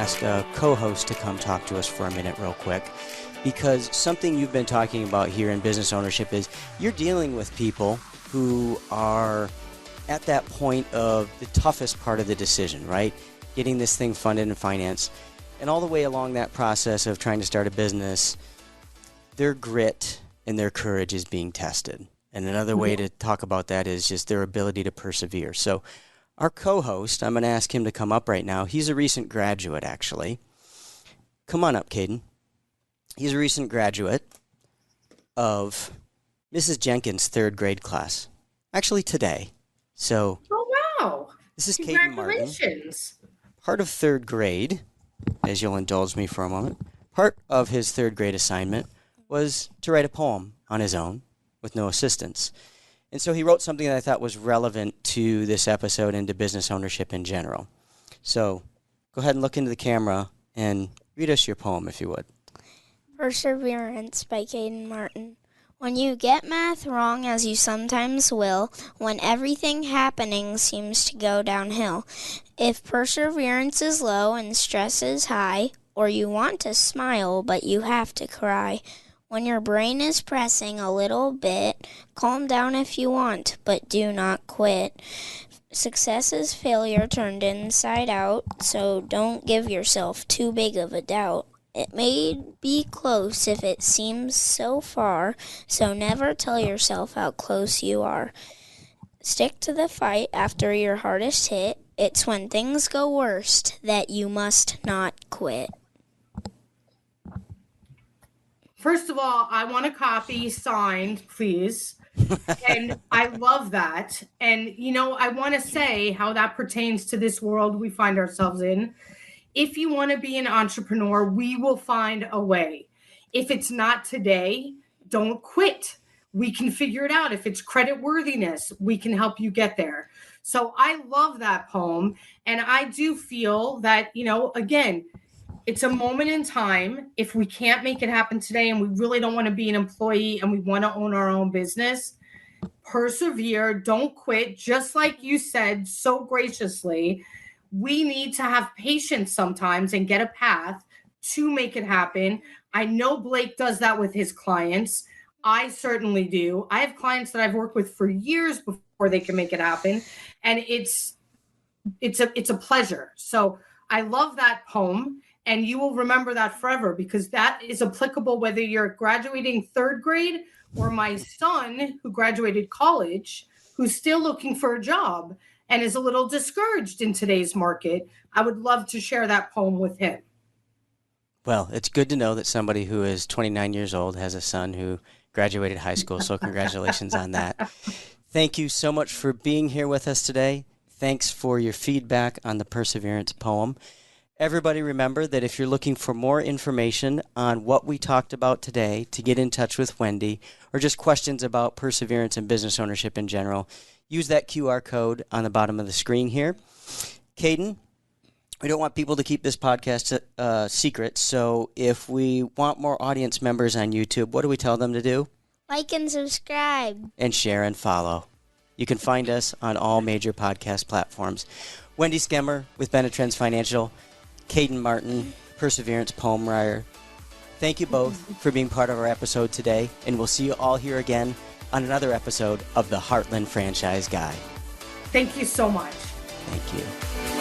ask a co-host to come talk to us for a minute real quick, because something you've been talking about here in business ownership is you're dealing with people who are at that point of the toughest part of the decision, right? Getting this thing funded and financed. And all the way along that process of trying to start a business, their grit and their courage is being tested. And another way to talk about that is just their ability to persevere. So our co-host, I'm going to ask him to come up right now. He's a recent graduate, actually. Come on up, Cayden. He's a recent graduate of Mrs. Jenkins' third grade class. Actually, today. So, oh, wow. This is Cayden Martin. Congratulations. Part of third grade, as you'll indulge me for a moment, part of his third grade assignment was to write a poem on his own with no assistance. And so he wrote something that I thought was relevant to this episode and to business ownership in general. So go ahead and look into the camera and read us your poem, if you would. Perseverance by Cayden Martin. When you get math wrong, as you sometimes will, when everything happening seems to go downhill, if perseverance is low and stress is high, or you want to smile but you have to cry, when your brain is pressing a little bit, calm down if you want, but do not quit. Success is failure turned inside out, so don't give yourself too big of a doubt. It may be close if it seems so far, so never tell yourself how close you are. Stick to the fight after your hardest hit. It's when things go worst that you must not quit. First of all, I want a copy signed, please. And I love that. And, I want to say how that pertains to this world we find ourselves in. If you want to be an entrepreneur, we will find a way. If it's not today, don't quit. We can figure it out. If it's credit worthiness, we can help you get there. So I love that poem. And I do feel that, again, it's a moment in time. If we can't make it happen today and we really don't want to be an employee and we want to own our own business, persevere, don't quit. Just like you said so graciously, we need to have patience sometimes and get a path to make it happen. I know Blake does that with his clients. I certainly do. I have clients that I've worked with for years before they can make it happen. And it's a pleasure. So I love that poem. And you will remember that forever, because that is applicable whether you're graduating third grade or my son who graduated college, who's still looking for a job and is a little discouraged in today's market. I would love to share that poem with him. Well, it's good to know that somebody who is 29 years old has a son who graduated high school, so congratulations on that. Thank you so much for being here with us today. Thanks for your feedback on the Perseverance poem. Everybody remember that if you're looking for more information on what we talked about today, to get in touch with Wendy, or just questions about perseverance and business ownership in general, use that QR code on the bottom of the screen here. Cayden, we don't want people to keep this podcast secret, so if we want more audience members on YouTube, what do we tell them to do? Like and subscribe. And share and follow. You can find us on all major podcast platforms. Wendy Skemmer with Benetrends Financial, Cayden Martin, Perseverance poem writer. Thank you both for being part of our episode today, and we'll see you all here again on another episode of the Heartland Franchise Guide. Thank you so much. Thank you.